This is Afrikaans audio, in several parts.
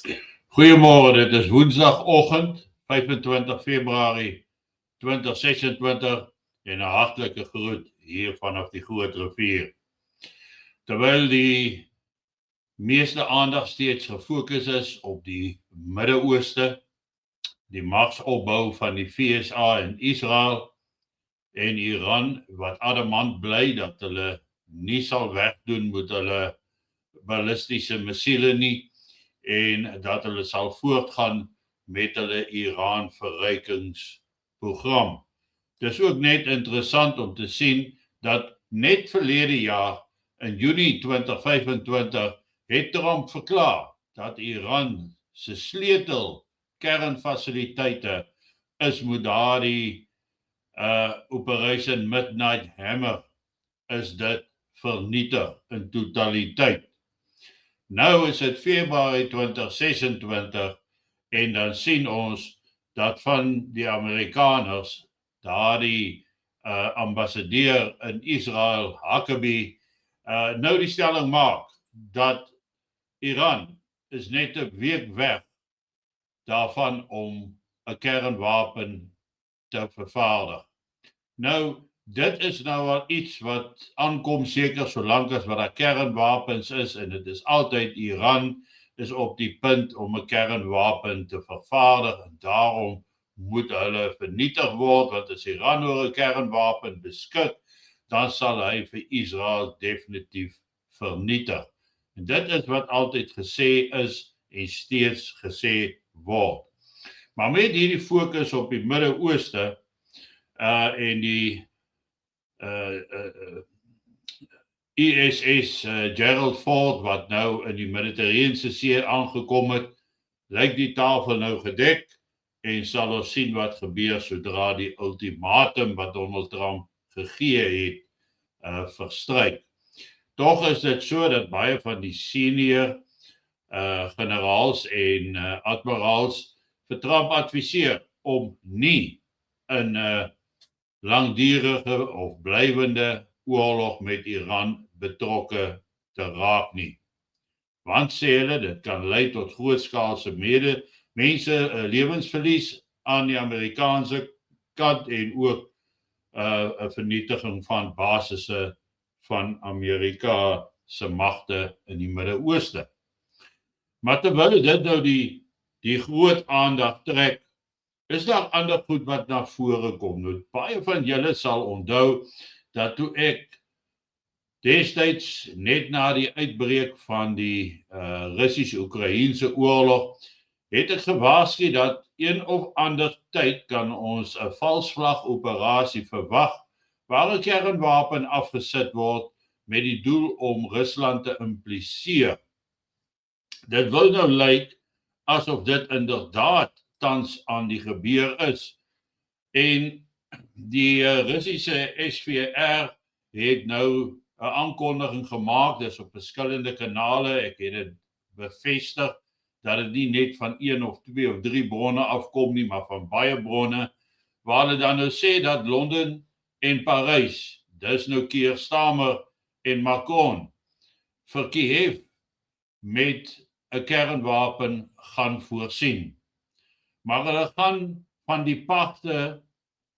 Goeiemôre, dit is Woensdagoggend, 25 Februarie 2026 en 'n hartlike groet hier vanaf die Groot Rivier. Terwyl die meeste aandag steeds gefokus is op die Midde-Ooste, die magsopbou van die FSA en Israel en Iran wat adamant bly dat hulle nie sal wegdoen met hulle ballistiese missiele nie en dat hulle sal voortgaan met hulle Iran verrykingsprogram. Dis ook net interessant om te sien dat net verlede jaar in Junie 2025 het Trump verklaar dat Iran se sleutel kernfasiliteite is met daardie Operation Midnight Hammer is dit vernietig in totaliteit. Nou is dit Februarie 2026 en dan sien ons dat van die Amerikaners daardie ambassadeur in Israel, Huckabee, nou die stelling maak dat Iran is net 'n week weg daarvan om 'n kernwapen te vervaardig. Nou, dit is nou al iets wat aankom seker solank as wat daar kernwapens is en dit is altyd Iran is op die punt om 'n kernwapen te vervaardig en daarom moet hulle vernietig word want as Iran oor 'n kernwapen beskik, dan sal hy vir Israel definitief vernietig. En dit is wat altyd gesê is en steeds gesê word. Maar met hierdie fokus op die Midde-Ooste en die ISS Gerald Ford wat nou in die Middellandse See aangekom het, lyk die tafel nou gedek en sal ons sien wat gebeur sodra die ultimatum wat Donald Trump gegee het verstryk. Tog is dit so dat baie van die senior generaals en admiraals vir Trump adviseer om nie in 'n langdurige of blywende oorlog met Iran betrokke te raak nie. Want sê hulle, dit kan lei tot grootskaalse mense lewensverlies aan die Amerikaanse kant en ook 'n vernietiging van basisse van Amerika se magte in die Midde-Ooste. Maar terwyl dit nou die groot aandag trek, is daar ander goed wat na vore kom. Nou, baie van julle sal onthou dat toe ek destyds net na die uitbreek van die Russies-Oekraïense oorlog het ek gewaarsku dat een of ander tyd kan ons 'n valsvlag operasie verwag waar 'n kernwapen afgesit word met die doel om Rusland te impliseer. Dit wil nou lyk asof dit inderdaad tans aan die gebeur is. En die Russiese SVR het nou 'n aankondiging gemaak, dis op verskillende kanale, ek het dit bevestig dat dit nie net van 1 of 2 of 3 bronne afkom nie, maar van baie bronne, waar hulle dan nou sê dat Londen en Parys, dis nou Keir Starmer en Macron, vir Kiev met 'n kernwapen gaan voorsien. Maar hulle gaan van die pagte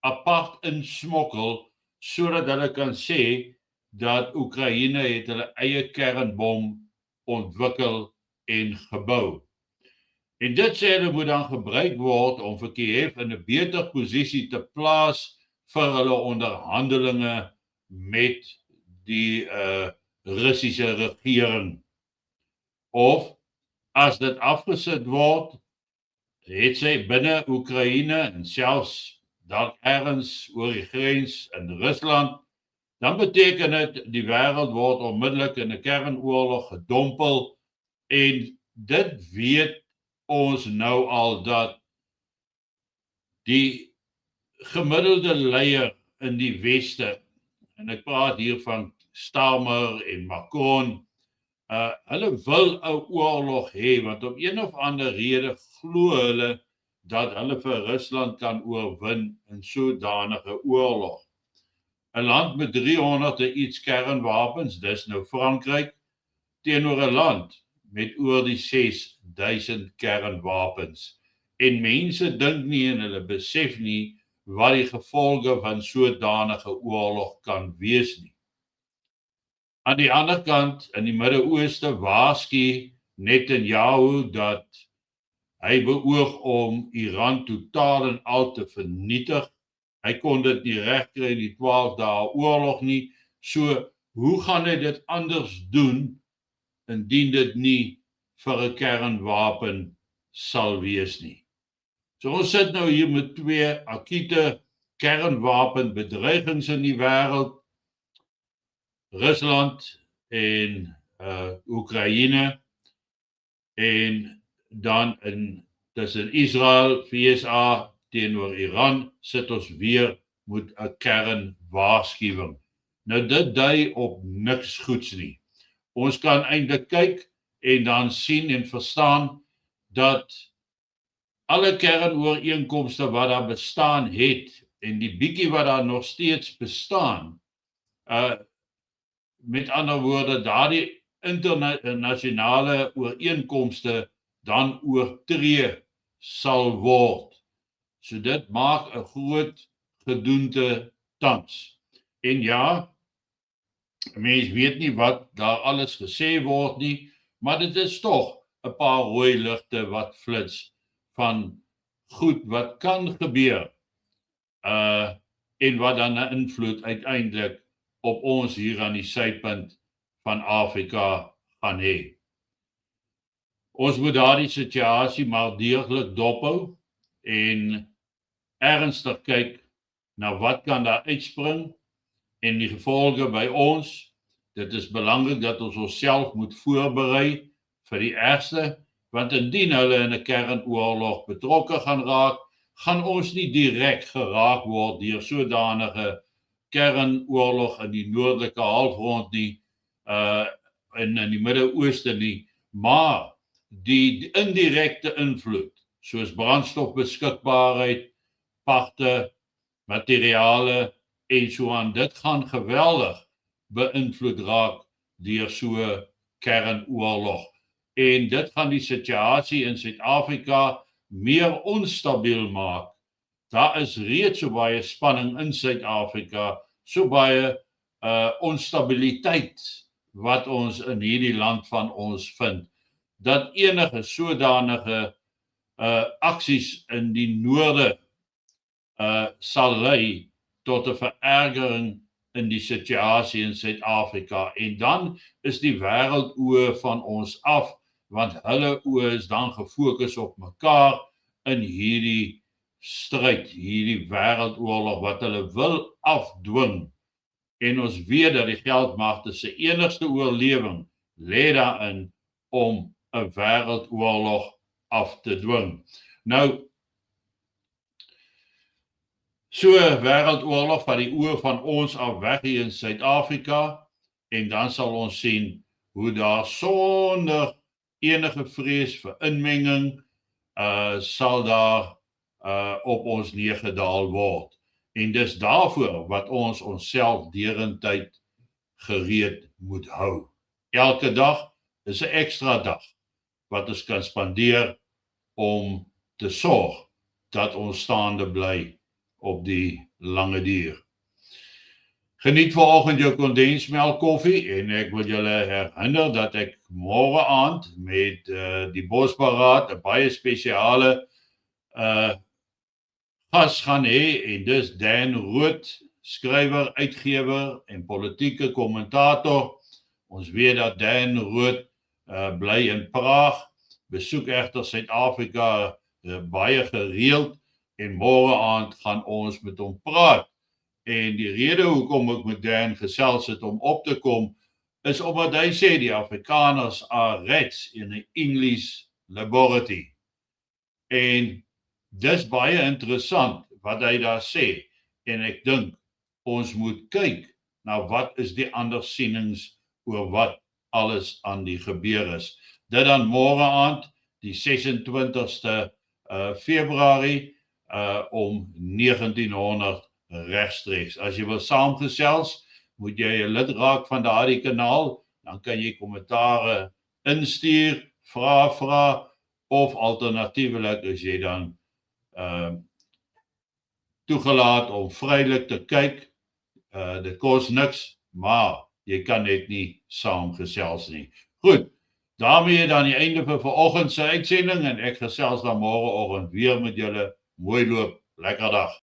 apart insmokkel sodat hulle kan sê dat Oekraïne het hulle eie kernbom ontwikkel en gebou. En dit sê hulle moet dan gebruik word om vir Kiev in 'n beter posisie te plaas vir hulle onderhandelinge met die Russiese regering. Of as dit afgesit word, het sy binne Oekraïne en selfs dalk ergens oor die grens in Rusland, dan beteken dit die wêreld word onmiddellik in 'n kernoorlog gedompel en dit weet ons nou al dat die gemiddelde leier in die weste, en ek praat hier van Starmer en Macron, hulle wil 'n oorlog hê want om een of ander rede glo hulle dat hulle vir Rusland kan oorwin in sodanige oorlog. 'n Land met 300 en iets kernwapens, dis nou Frankryk, teenoor 'n land met oor die 6000 kernwapens. En mense dink nie en hulle besef nie wat die gevolge van sodanige oorlog kan wees nie. Aan die ander kant, in die Midde-Ooste waarsku Netanyahu dat hy beoog om Iran totaal en al te vernietig. Hy kon dit nie regkry in die 12 dae oorlog nie. So, hoe gaan hy dit anders doen indien dit nie vir 'n kernwapen sal wees nie? So ons sit nou hier met twee akute kernwapenbedreigings in die wêreld. Rusland en Oekraïne en dan tussen Israel, VSA teenoor Iran sit ons weer met 'n kernwaarskuwing. Nou dit dui op niks goeds nie. Ons kan eintlik kyk en dan sien en verstaan dat alle kernooreenkomste wat daar bestaan het en die bietjie wat daar nog steeds bestaan, met ander woorde, daardie internasionale ooreenkomste dan oortree sal word. So dit maak 'n groot gedoente tans. En ja, mens weet nie wat daar alles gesê word nie, maar dit is tog 'n paar rooi ligte wat flits van goed wat kan gebeur. En wat dan 'n invloed uiteindelik op ons hier aan die suidpunt van Afrika gaan hê. Ons moet daardie situasie maar deeglik dophou en ernstig kyk na wat kan daar uitspring en die gevolge by ons. Dit is belangrik dat ons onsself moet voorberei vir die ergste, want indien hulle in 'n kernoorlog betrokke gaan raak, gaan ons nie direk geraak word deur sodanige kernoorlog in die noordelike halfrond nie, en in die Midde-Ooste nie, maar die indirekte invloed, soos brandstofbeskikbaarheid, pagte, materiale en so aan, dit gaan geweldig beïnvloed raak deur so kernoorlog. En dit gaan die situasie in Suid-Afrika meer onstabiel maak. Daar is reeds so baie spanning in Suid-Afrika, so baie onstabiliteit wat ons in hierdie land van ons vind, dat enige sodanige aksies in die noorde sal lei tot 'n verergering in die situasie in Suid-Afrika. En dan is die wêreld oë van ons af, want hulle oë is dan gefokus op mekaar in hierdie stryd, hierdie wêreldoorlog wat hulle wil afdwing. En ons weet dat die geldmagte se enigste oorlewing lê daarin om 'n wêreldoorlog af te dwing. Nou, so 'n wêreldoorlog van die oë van ons af weg hier in Suid-Afrika, en dan sal ons sien hoe daar sonder enige vrees vir inmenging sal daar op ons neergedaal word. En dis daarvoor wat ons onsself derentyd gereed moet hou. Elke dag is 'n ekstra dag wat ons kan spandeer om te sorg dat ons staande bly op die lange duur. Geniet vanoggend jou kondensmelk koffie en ek wil julle herinner dat ek môre aand met die Bosberaad 'n baie spesiale gas gaan hê, en dis Dan Rood, skrywer, uitgewer en politieke kommentator. Ons weet dat Dan Rood bly in Praag, besoek egter Suid-Afrika baie gereeld, en môre aand gaan ons met hom praat. En die rede hoekom ek met Dan gesels het om op te kom, is omdat hy sê die Afrikaners are rats in the English laboratory. En dis baie interessant wat hy daar sê, en ek dink ons moet kyk na wat is die ander sienings oor wat alles aan die gebeur is. Dit dan môre aand, die 26ste Februarie om 1900 regstreeks. As jy wil saamgesels, moet jy 'n lid raak van daardie kanaal, dan kan jy kommentare instuur, vra of alternatiefelik is jy dan toegelaat om vrylik te kyk. Dit kos niks, maar jy kan net nie saamgesels nie. Goed, daarmee dan die einde van vanoggend se uitsending en ek gesels dan môreoggend weer met julle. Mooi loop, lekker dag.